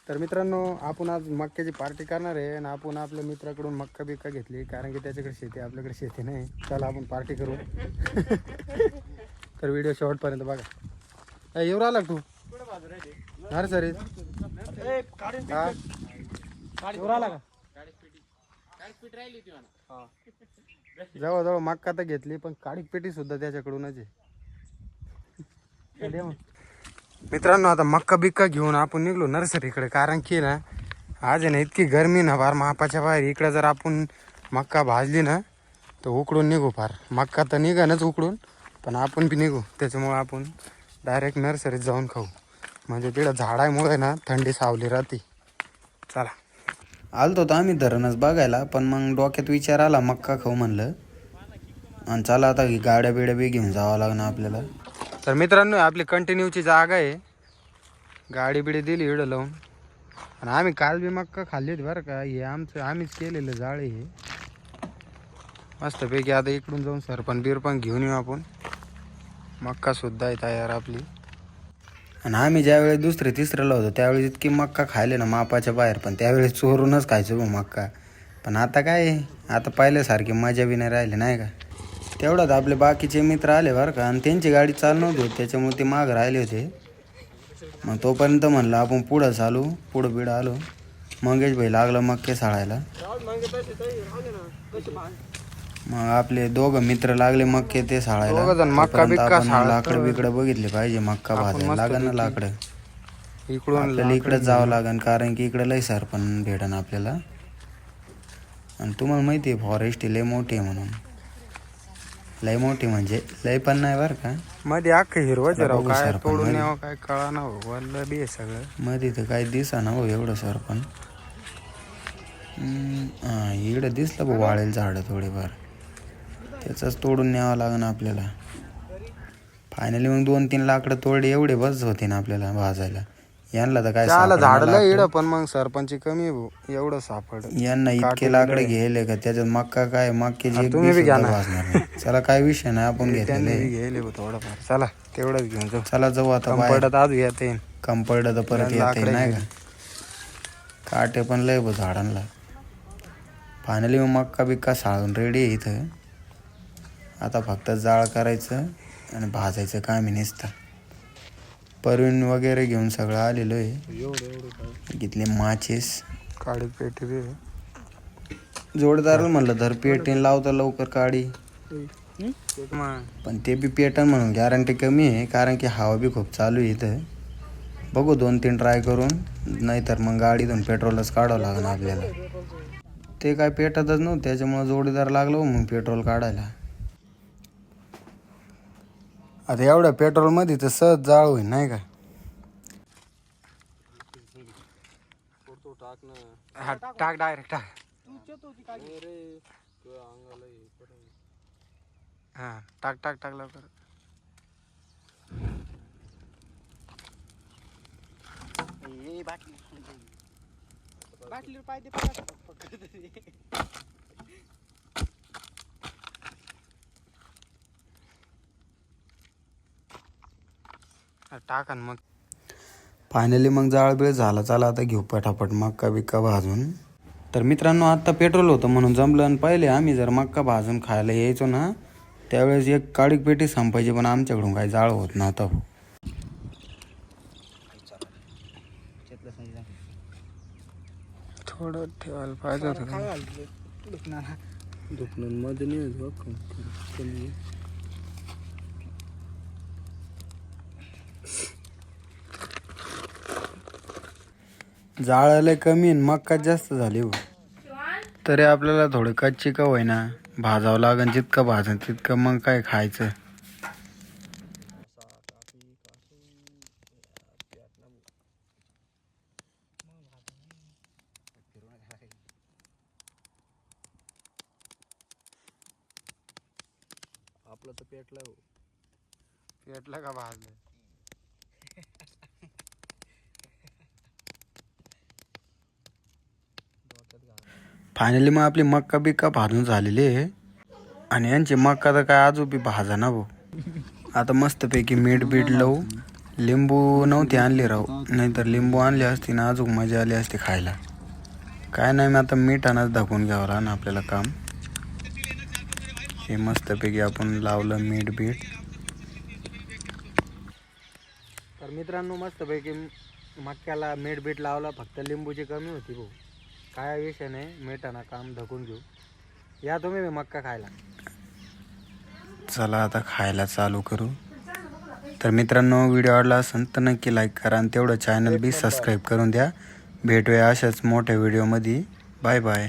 तर मित्रांनो आपण आज मक्याची पार्टी करणार आहे आणि आपण आपल्या मित्राकडून मक्का बिक्का घेतली कारण की त्याच्याकडे शेती आपल्याकडे शेती नाही. चला आपण पार्टी करू. तर व्हिडिओ शेवटपर्यंत बघा. येऊ राहिला तू अरे सर जवळ जवळ मक्का तर घेतली पण काळी पेटी सुद्धा त्याच्याकडूनच आहे. मित्रांनो आता मक्का बिक्का घेऊन आपण निघलो नर्सरीकडे कारण की ना आज आहे ना इतकी गरमी ना फार मापाच्या बाहेर. इकडे जर आपण मक्का भाजली ना तर उकडून निघू फार. मक्का तर निघानच उकडून पण आपण बी निघू. त्याच्यामुळं आपण डायरेक्ट नर्सरीत जाऊन खाऊ म्हणजे तिकडं झाडामुळे ना थंडी सावली राहते. चला आलतो तर आम्ही धरणच बघायला पण मग डोक्यात विचार आला मक्का खाऊ म्हणलं आणि चला आता गाड्या बिड्या बी घेऊन जावं लागणार आपल्याला. तर मित्रांनो आपली कंटिन्यूची जागा आहे. गाडी बिडी दिली इकडं लावून आणि आम्ही काल बी मक्का खाल्ली होती बरं का. हे आमचं आम्हीच केलेलं जाळे हे मस्तपैकी. आता इकडून जाऊन सरपण बिरपण घेऊन येऊ आपण. मक्का सुद्धा आहे तयार आपली. आणि आम्ही ज्यावेळेस दुसरे तिसऱ्याला होतो त्यावेळेस इतकी मक्का खायले ना मापाच्या बाहेर पण त्यावेळेस चोरूनच खायचो बा मक्का. पण आता काय आता पहिल्यासारखी मजा बी नाही राहिली नाही का. तेवढ्यात आपले बाकीचे मित्र आले बरं का आणि त्यांची गाडी चालू नव्हती त्याच्यामुळे ते मागं राहिले होते. मग तोपर्यंत म्हणलं आपण पुढं चालू पुढं बिडं आलो. मंगेश भाई लागलं मक्के साळायला. मग आपले दोघं मित्र लागले मक्के ते साळायला. मक्का बिक्का लाकडं बिकडं बघितले पाहिजे मक्का भाजायला लागन ना लाकडं. इकडून आपल्याला इकडंच जावं लागेल कारण की इकडं लय सरपण भेटन आपल्याला. आणि तुम्हाला माहिती आहे फॉरेस्ट लय मोठी आहे म्हणून. लय मोठी म्हणजे लय पण नाही बरं का. मध्ये अख्खं हिरवच राव काय तोडून यावं काय कळा ना वल्ल बी आहे सगळं. मध्ये तर काही दिसा ना भाऊ एवढं सरपण. इकडं दिसलं भाऊ वाळेल झाडं थोडेफार त्याचंच तोडून न्यावं लागेल आपल्याला. फायनली मग 2-3 लाकडं तोडले एवढे बस होते ना आपल्याला भाजायला. यांना तर काय झाडलं इडं पण मग सरपंच कमी एवढं सापड. यांना इतके लाकडे घ्यायले का त्याच्यात मक्का काय मक्याची तुम्ही बी घ्या ना. भाजणार नाही. चला काय विषय नाही आपण घेतलेले घ्यायले थोडंफार. चला तेवढंच घेऊन जाऊ. चला जाऊ आता पडत आज येते कम पडलं तर परत येते नाही का. काटे पण लय बघ झाडांना. फायनली मग मक्का बिक्का साळून रेडी आहे इथं. आता फक्त जाळ करायचं आणि भाजायचं काम नसतं. परवीन वगैरे घेऊन सगळं आलेलो आहे. घेतले माचीस काळी पेटी बी जोडदार म्हणलं धर पेटीन लावतं लवकर काढी. पण ते बी पेटन म्हणून गॅरंटी कमी आहे कारण की हवा बी खूप चालू आहे इथं. बघू 2-3 ट्राय करून नाहीतर मग गाडीतून पेट्रोलच काढावं लागेल आपल्याला. ते काय पेटतच नव्हतं त्याच्यामुळे जोडीदार लागलो मग पेट्रोल काढायला. आता एवढ्या पेट्रोलमध्ये तर सहज जाळ होईल नाही का. हा टाक डायरेक्ट टाक. हा टाक टाक टाक लवकर. टाका मग. फायनली मग जाळ बिळ झाला. चला आता घेऊ पटापट मक्का बिक्का भाजून. तर मित्रांनो आत्ता पेट्रोल होतं म्हणून जमलं. आणि पहिले आम्ही जर मक्का भाजून खायला यायचो ना त्यावेळेस एक काळी पेटी संपायची पण आमच्याकडून काही जाळ होत नव्हता. थोडं ठेवायला पाहिजे होतं. दुकानांमध्ये नाही जाळाला कमी आणि मक्का जास्त झाली हो. तरी आपल्याला थोडी कच्ची का होईना भाजावं लागेल. जितकं भाजन तितकं मग काय खायचं. आपलं तर पेटलं का भाजलं. फायनली मग आपली मक्का बिक्का भाजून झालेली आहे. आणि यांची मक्का तर काय आजू बी भाजा ना भाऊ. आता मस्तपैकी मीठ बीठ लावू लिंबू नव्हती आणली राव, नाहीतर लिंबू आणली असती ना अजून मजा आली असती खायला. काय नाही, मी आता मिठानंच दाखवून घ्यावं लागलं ना आपल्याला काम. हे मस्तपैकी आपण लावलं मीठ बीठ. तर मित्रांनो मस्तपैकी मक्याला मीठ बीठ लावलं, फक्त लिंबूची कमी होती भाऊ. काय विषय नाही, मिठानं काम धकून घेऊ. या तुम्ही मक्का खायला. चला आता खायला चालू करू. तर मित्रांनो व्हिडिओ आवडला असेल तर नक्की लाईक करा आणि तेवढं चॅनल बी सबस्क्राईब करून द्या. भेटूया अशाच मोठ्या व्हिडिओमध्ये. Bye bye.